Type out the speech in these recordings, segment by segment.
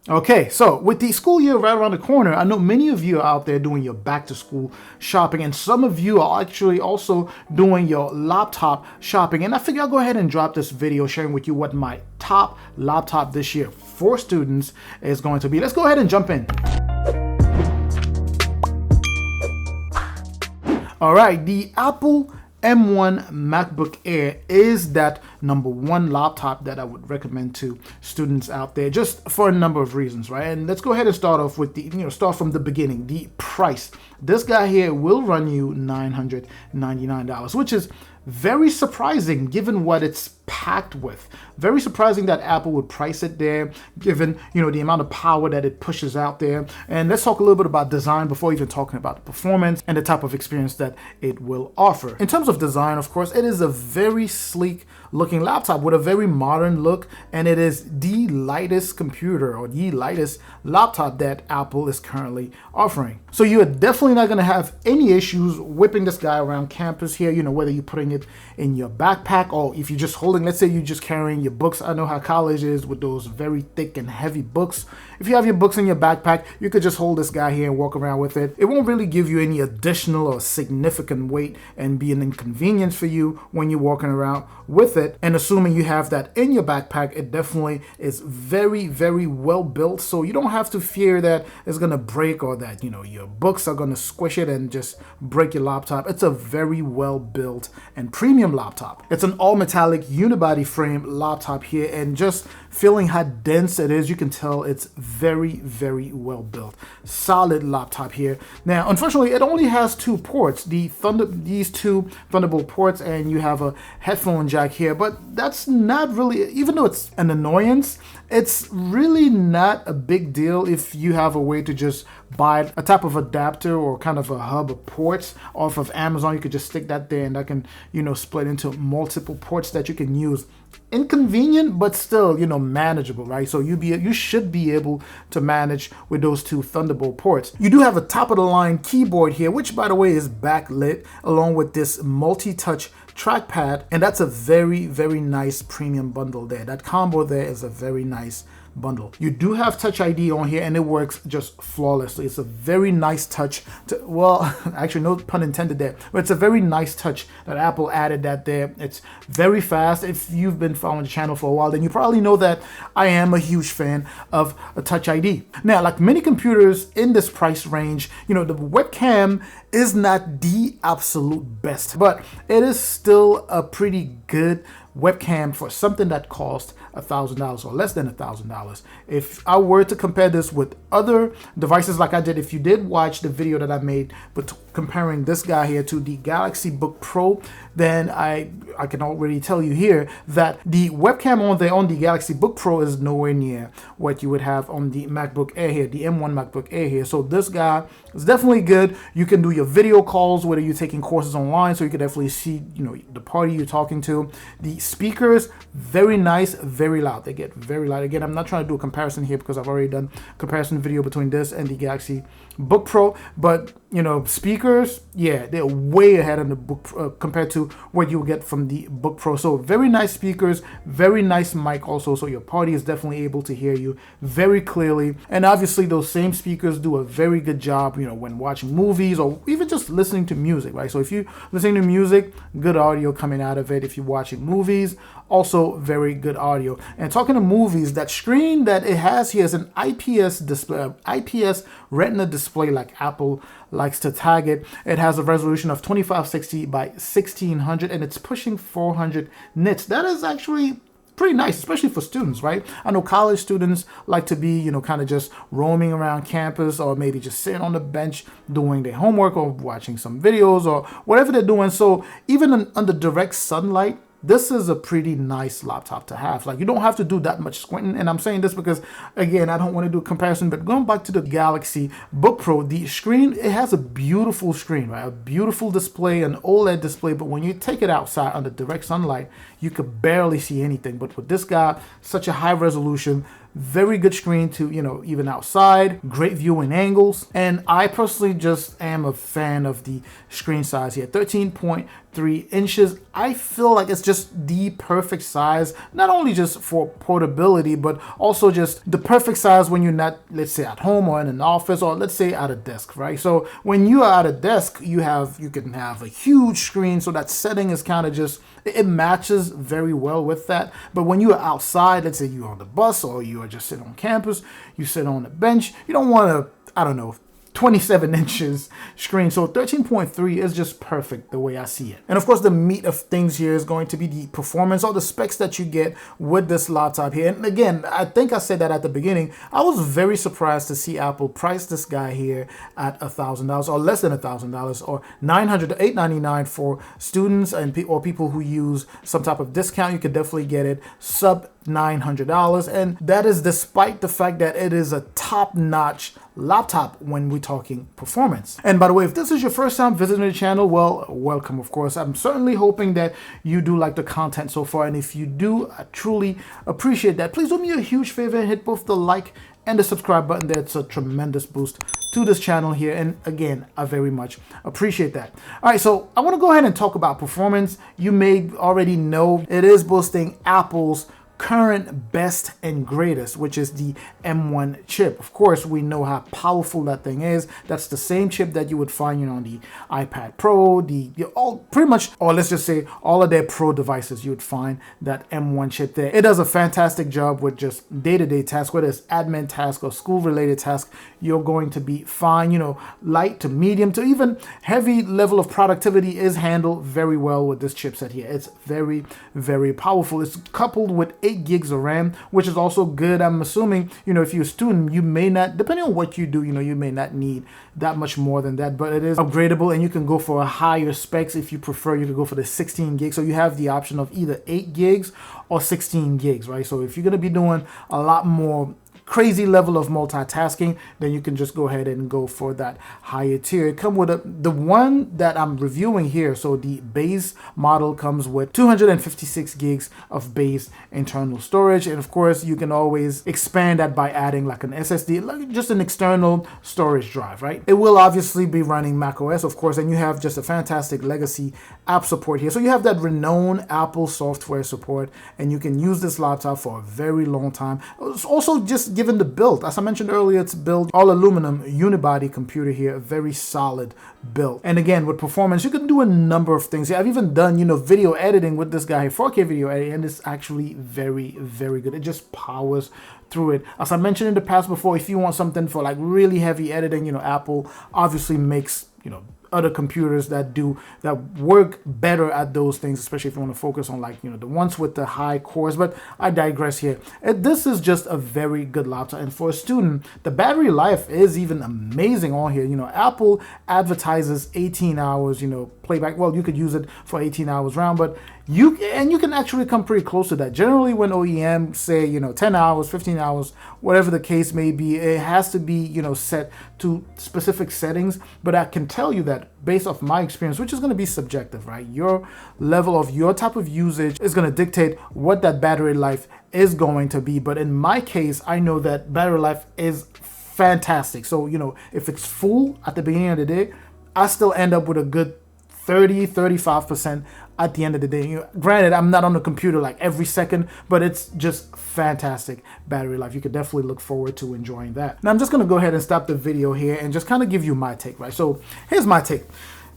Okay, so with the school year right around the corner, I know many of you are out there doing your back to school shopping, and some of you are actually also doing your laptop shopping. And I figure I'll go ahead and drop this video sharing with you what my top laptop this year for students is going to be. Let's go ahead and jump in. All right, the Apple M1 MacBook Air is that #1 laptop that I would recommend to students out there, just for a number of reasons, right? And let's go ahead and start off with start from the beginning, the price. This guy here will run you $999, which is very surprising given what it's packed with. Very surprising that Apple would price it there, given the amount of power that it pushes out there. And let's talk a little bit about design before even talking about the performance and the type of experience that it will offer. In terms of design, of course, it is a very sleek looking laptop with a very modern look, and it is the lightest computer or the lightest laptop that Apple is currently offering. So you are definitely not going to have any issues whipping this guy around campus here, whether you're putting it in your backpack or if you're just holding, let's say you're just carrying your books. I know how college is with those very thick and heavy books. If you have your books in your backpack, you could just hold this guy here and walk around with it. It won't really give you any additional or significant weight and be an inconvenience for you when you're walking around with it. And assuming you have that in your backpack, it definitely is very, very well built. So you don't have to fear that it's going to break or that, your books are going to squish it and just break your laptop. It's a very well built and premium laptop. It's an all metallic unibody frame laptop here, and just feeling how dense it is, you can tell it's very, very well built. Solid laptop here. Now, unfortunately, it only has 2 ports, these 2 Thunderbolt ports, and you have a headphone jack here, but that's not really, even though it's an annoyance, it's really not a big deal if you have a way to just buy a type of adapter or kind of a hub of ports off of Amazon. You could just stick that there and that can, split into multiple ports that you can use. Inconvenient, but still, manageable, right? So you should be able to manage with those 2 Thunderbolt ports. You do have a top of the line keyboard here, which by the way is backlit, along with this multi-touch trackpad, and that's a very, very nice premium bundle there. That combo there is a very nice bundle. You do have Touch ID on here, and it works just flawlessly. It's a very nice touch actually no pun intended there, but it's a very nice touch that Apple added that there. It's very fast. If you've been following the channel for a while, then you probably know that I am a huge fan of a Touch ID. Now, like many computers in this price range, the webcam is not the absolute best, but it is still a pretty good webcam for something that costs $1,000 or less than $1,000. If I were to compare this with other devices like I did, if you did watch the video that I made but comparing this guy here to the Galaxy Book Pro, then I can already tell you here that the webcam on the Galaxy Book Pro is nowhere near what you would have on the MacBook Air here, the M1 MacBook Air here. So this guy is definitely good. You can do your video calls, whether you're taking courses online, so you can definitely see, the party you're talking to. The speakers, very nice, very loud. They get very loud. Again, I'm not trying to do a comparison here because I've already done a comparison video between this and the Galaxy Book Pro, but speakers, yeah, they're way ahead of the Book Pro, compared to what you will get from the Book Pro. So very nice speakers, very nice mic also, so your party is definitely able to hear you very clearly. And obviously those same speakers do a very good job, when watching movies or even just listening to music, right? So if you're listening to music, good audio coming out of it. If you're watching movies, also very good audio. And talking to movies, that screen that it has here is an IPS display, IPS Retina display, like Apple likes to tag it. It has a resolution of 2560 by 1600, and it's pushing 400 nits. That is actually pretty nice, especially for students, right? I know college students like to be, kind of just roaming around campus, or maybe just sitting on the bench doing their homework or watching some videos or whatever they're doing. So even under direct sunlight, this is a pretty nice laptop to have. Like, you don't have to do that much squinting. And I'm saying this because, again, I don't want to do a comparison, but going back to the Galaxy Book Pro, the screen, it has a beautiful screen, right? A beautiful display, an OLED display. But when you take it outside under direct sunlight, you could barely see anything. But with this guy, such a high resolution, very good screen to, even outside, great viewing angles. And I personally just am a fan of the screen size here, 13.3 inches. I feel like it's just the perfect size, not only just for portability, but also just the perfect size when you're not, let's say, at home or in an office, or let's say at a desk, right? So when you are at a desk, you can have a huge screen, so that setting is kind of just, it matches very well with that. But when you are outside, let's say you're on the bus or you are just sitting on campus, you sit on a bench, you don't want to, I don't know, 27 inches screen. So 13.3 is just perfect the way I see it. And of course, the meat of things here is going to be the performance or the specs that you get with this laptop here. And again, I think I said that at the beginning. I was very surprised to see Apple price this guy here at $1,000 or less than $1,000, or $900 to $899 for students or people who use some type of discount. You could definitely get it sub $900, and that is despite the fact that it is a top-notch laptop when we're talking performance. And by the way, if this is your first time visiting the channel, well, welcome, of course. I'm certainly hoping that you do like the content so far, and if you do, I truly appreciate that. Please do me a huge favor and hit both the like and the subscribe button there. It's a tremendous boost to this channel here, and again, I very much appreciate that. All right, so I want to go ahead and talk about performance. You may already know it is boasting Apple's current best and greatest, which is the M1 chip. Of course, we know how powerful that thing is. That's the same chip that you would find, on the iPad Pro, pretty much, or let's just say all of their Pro devices, you would find that M1 chip there. It does a fantastic job with just day-to-day tasks, whether it's admin tasks or school-related tasks. You're going to be fine. Light to medium to even heavy level of productivity is handled very well with this chipset here. It's very, very powerful. It's coupled with 8 gigs of RAM, which is also good. I'm assuming, if you're a student, you may not, depending on what you do, you may not need that much more than that, but it is upgradable, and you can go for a higher specs. If you prefer, you can go for the 16 gigs. So you have the option of either 8 gigs or 16 gigs, right? So if you're going to be doing a lot more crazy level of multitasking, then you can just go ahead and go for that higher tier. It comes with the one that I'm reviewing here. So the base model comes with 256 gigs of base internal storage, and of course you can always expand that by adding like an SSD, like just an external storage drive, right? It will obviously be running macOS, of course, and you have just a fantastic legacy app support here. So you have that renowned Apple software support, and you can use this laptop for a very long time. It's also just given the build, as I mentioned earlier, it's built all aluminum unibody computer here, a very solid build. And again, with performance, you can do a number of things. I've even done, video editing with this guy, 4K video editing, and it's actually very, very good. It just powers through it. As I mentioned in the past before, if you want something for like really heavy editing, Apple obviously makes, other computers that work better at those things, especially if you want to focus on like, the ones with the high cores. But I digress here. This is just a very good laptop, and for a student, the battery life is even amazing on here. Apple advertises 18 hours, playback. Well, you could use it for 18 hours round, but you can actually come pretty close to that. Generally, when OEM say 10 hours, 15 hours, whatever the case may be, it has to be set to specific settings. But I can tell you that based off my experience, which is going to be subjective, right? Your level of your type of usage is going to dictate what that battery life is going to be. But in my case, I know that battery life is fantastic. So if it's full at the beginning of the day, I still end up with a good 30-35% at the end of the day. Granted, I'm not on the computer like every second, but it's just fantastic battery life. You could definitely look forward to enjoying that. Now I'm just gonna go ahead and stop the video here and just kind of give you my take, right? So here's my take.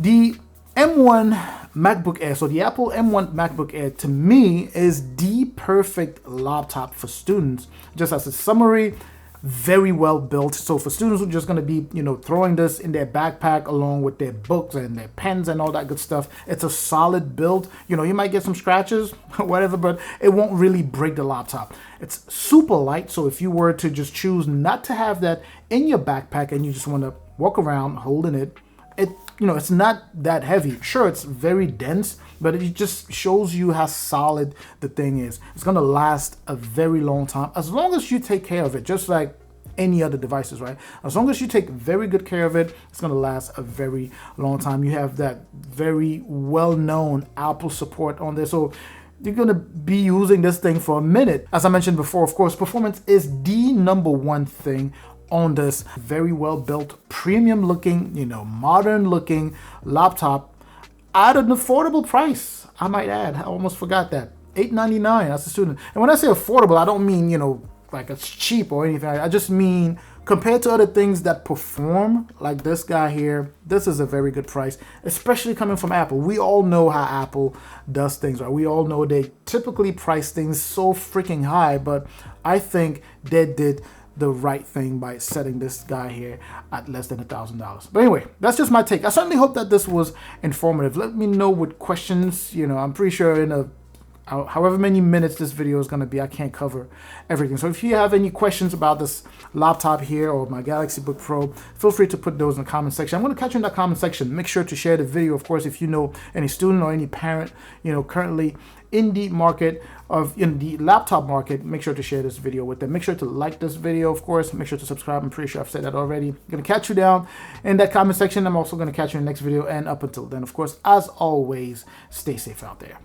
The M1 MacBook Air, so the Apple M1 MacBook Air, to me is the perfect laptop for students. Just as a summary, very well built. So for students who are just going to be, throwing this in their backpack along with their books and their pens and all that good stuff, it's a solid build. You might get some scratches, whatever, but it won't really break the laptop. It's super light. So if you were to just choose not to have that in your backpack and you just want to walk around holding it, it's not that heavy. Sure, it's very dense, but it just shows you how solid the thing is. It's going to last a very long time, as long as you take care of it, just like any other devices, right? As long as you take very good care of it, it's going to last a very long time. You have that very well-known Apple support on there. So you're gonna be using this thing for a minute. As I mentioned before, of course, performance is the number one thing on this very well built, premium looking, modern looking laptop at an affordable price. I might add, I almost forgot that. $899 as a student. And when I say affordable, I don't mean, like it's cheap or anything. I just mean compared to other things that perform like this guy here, this is a very good price, especially coming from Apple. We all know how Apple does things, right? We all know they typically price things so freaking high, but I think they did the right thing by setting this guy here at less than $1,000. But anyway, that's just my take. I certainly hope that this was informative. Let me know with questions. I'm pretty sure in however many minutes this video is going to be, I can't cover everything. So if you have any questions about this laptop here or my Galaxy Book Pro, feel free to put those in the comment section. I'm going to catch you in that comment section. Make sure to share the video. Of course, if you know any student or any parent, currently in the market in the laptop market, make sure to share this video with them. Make sure to like this video, of course. Make sure to subscribe. I'm pretty sure I've said that already. I'm going to catch you down in that comment section. I'm also going to catch you in the next video. And up until then, of course, as always, stay safe out there.